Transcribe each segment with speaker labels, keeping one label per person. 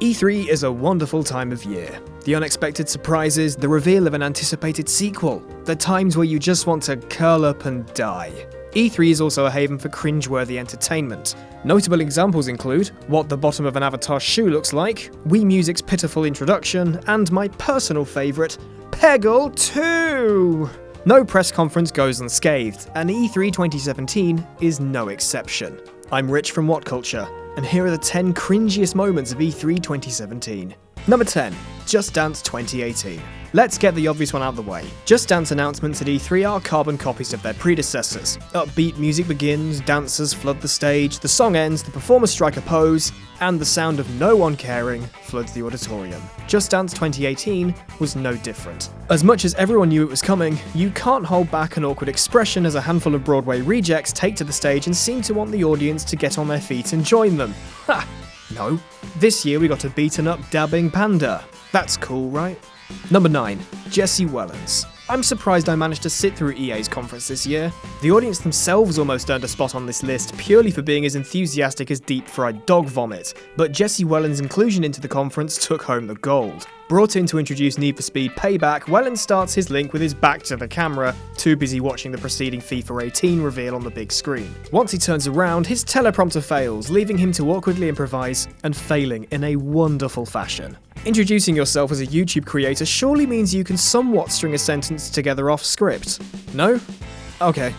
Speaker 1: E3 is a wonderful time of year. The unexpected surprises, the reveal of an anticipated sequel, the times where you just want to curl up and die. E3 is also a haven for cringeworthy entertainment. Notable examples include what the bottom of an Avatar shoe looks like, Wii Music's pitiful introduction, and my personal favourite, Peggle 2! No press conference goes unscathed, and E3 2017 is no exception. I'm Rich from What Culture, and here are the 10 cringiest moments of E3 2017. Number 10. Just Dance 2018. Let's get the obvious one out of the way. Just Dance announcements at E3 are carbon copies of their predecessors. Upbeat music begins, dancers flood the stage, the song ends, the performers strike a pose, and the sound of no one caring floods the auditorium. Just Dance 2018 was no different. As much as everyone knew it was coming, you can't hold back an awkward expression as a handful of Broadway rejects take to the stage and seem to want the audience to get on their feet and join them. Ha! No. This year we got a beaten up dabbing panda. That's cool, right? Number 9. Jesse Wellens. I'm surprised I managed to sit through EA's conference this year. The audience themselves almost earned a spot on this list purely for being as enthusiastic as deep-fried dog vomit, but Jesse Wellens' inclusion into the conference took home the gold. Brought in to introduce Need for Speed Payback, Wellens starts his link with his back to the camera, too busy watching the preceding FIFA 18 reveal on the big screen. Once he turns around, his teleprompter fails, leaving him to awkwardly improvise, and failing in a wonderful fashion. Introducing yourself as a YouTube creator surely means you can somewhat string a sentence together off script. No? Okay.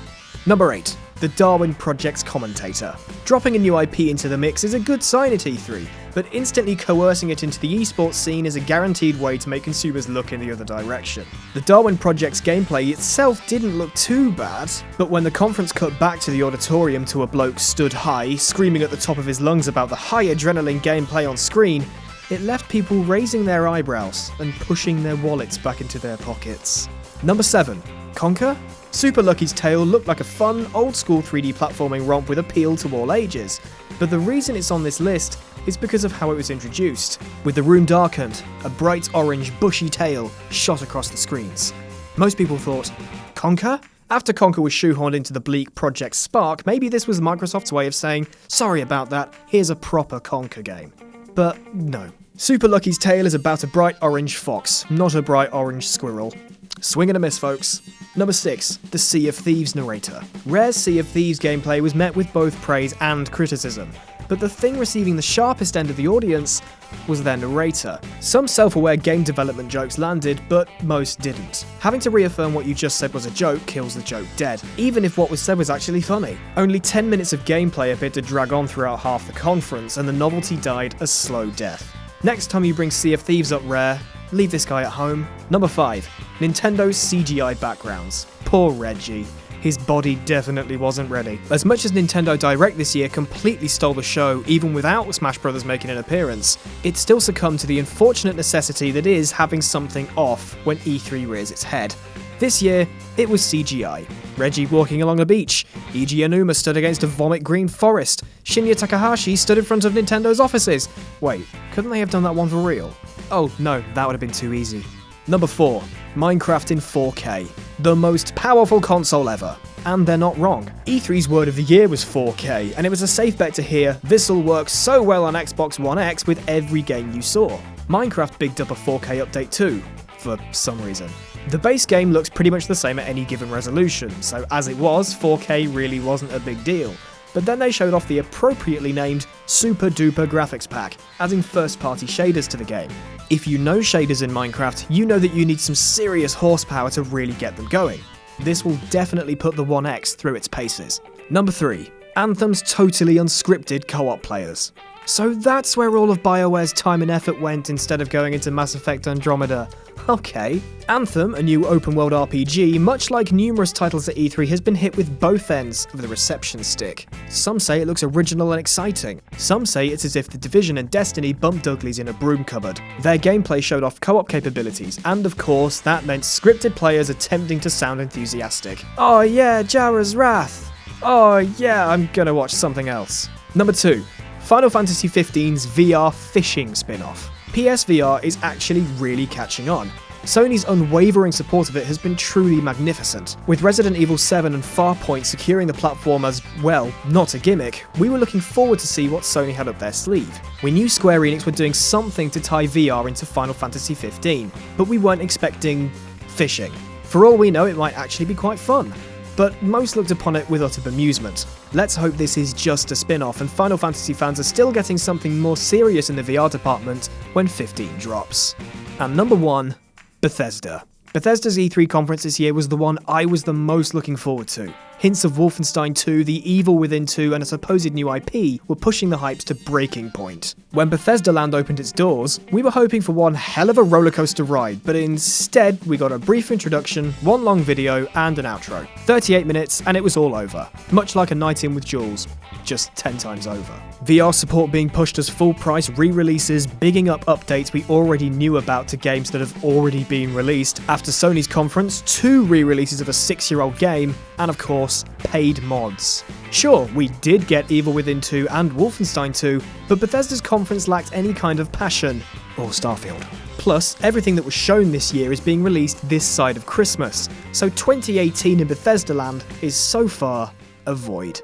Speaker 1: Number 8. The Darwin Project's commentator. Dropping a new IP into the mix is a good sign at E3, but instantly coercing it into the esports scene is a guaranteed way to make consumers look in the other direction. The Darwin Project's gameplay itself didn't look too bad, but when the conference cut back to the auditorium to a bloke stood high, screaming at the top of his lungs about the high adrenaline gameplay on screen, it left people raising their eyebrows and pushing their wallets back into their pockets. Number 7. Conker? Super Lucky's Tale looked like a fun, old-school 3D platforming romp with appeal to all ages, but the reason it's on this list is because of how it was introduced, with the room darkened, a bright orange, bushy tail shot across the screens. Most people thought, Conker? After Conker was shoehorned into the bleak Project Spark, maybe this was Microsoft's way of saying, sorry about that, here's a proper Conker game. But no. Super Lucky's Tale is about a bright orange fox, not a bright orange squirrel. Swing and a miss, folks. Number 6. The Sea of Thieves narrator. Rare's Sea of Thieves gameplay was met with both praise and criticism, but the thing receiving the sharpest end of the audience was their narrator. Some self-aware game development jokes landed, but most didn't. Having to reaffirm what you just said was a joke kills the joke dead, even if what was said was actually funny. Only 10 minutes of gameplay appeared to drag on throughout half the conference, and the novelty died a slow death. Next time you bring Sea of Thieves up, Rare, leave this guy at home. Number 5. Nintendo's CGI backgrounds. Poor Reggie. His body definitely wasn't ready. As much as Nintendo Direct this year completely stole the show, even without Smash Bros. Making an appearance, it still succumbed to the unfortunate necessity that is having something off when E3 rears its head. This year, it was CGI. Reggie walking along a beach, Eiji Aonuma stood against a vomit green forest, Shinya Takahashi stood in front of Nintendo's offices. Wait, couldn't they have done that one for real? Oh no, that would have been too easy. Number 4. Minecraft in 4K. The most powerful console ever. And they're not wrong. E3's word of the year was 4K, and it was a safe bet to hear, this'll work so well on Xbox One X with every game you saw. Minecraft bigged up a 4K update too, for some reason. The base game looks pretty much the same at any given resolution, so as it was, 4K really wasn't a big deal. But then they showed off the appropriately named Super Duper graphics pack, adding first-party shaders to the game. If you know shaders in Minecraft, you know that you need some serious horsepower to really get them going. This will definitely put the One X through its paces. Number 3. Anthem's totally unscripted co-op players. So that's where all of BioWare's time and effort went instead of going into Mass Effect Andromeda. Okay. Anthem, a new open-world RPG, much like numerous titles at E3, has been hit with both ends of the reception stick. Some say it looks original and exciting. Some say it's as if The Division and Destiny bumped uglies in a broom cupboard. Their gameplay showed off co-op capabilities, and of course, that meant scripted players attempting to sound enthusiastic. Oh yeah, Jara's Wrath. Oh yeah, I'm gonna watch something else. Number 2. Final Fantasy XV's VR fishing spin-off. PSVR is actually really catching on. Sony's unwavering support of it has been truly magnificent. With Resident Evil 7 and Farpoint securing the platform as, well, not a gimmick, we were looking forward to see what Sony had up their sleeve. We knew Square Enix were doing something to tie VR into Final Fantasy 15, but we weren't expecting fishing. For all we know, it might actually be quite fun. But most looked upon it with utter bemusement. Let's hope this is just a spin-off and Final Fantasy fans are still getting something more serious in the VR department when 15 drops. And number 1, Bethesda. Bethesda's E3 conference this year was the one I was the most looking forward to. Hints of Wolfenstein 2, The Evil Within 2 and a supposed new IP were pushing the hypes to breaking point. When Bethesda Land opened its doors, we were hoping for one hell of a rollercoaster ride, but instead we got a brief introduction, one long video and an outro. 38 minutes and it was all over. Much like a night in with Jules, just 10 times over. VR support being pushed as full price re-releases, bigging up updates we already knew about to games that have already been released. After Sony's conference, 2 re-releases of a 6-year-old game, and of course, paid mods. Sure, we did get Evil Within 2 and Wolfenstein 2, but Bethesda's conference lacked any kind of passion, or Starfield. Plus, everything that was shown this year is being released this side of Christmas, so 2018 in Bethesda land is so far a void.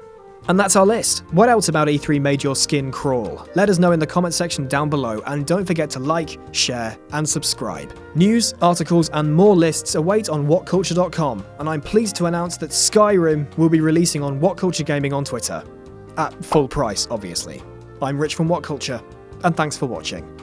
Speaker 1: And that's our list. What else about E3 made your skin crawl? Let us know in the comment section down below, and don't forget to like, share, and subscribe. News, articles, and more lists await on whatculture.com, and I'm pleased to announce that Skyrim will be releasing on What Culture Gaming on Twitter. At full price, obviously. I'm Rich from What Culture, and thanks for watching.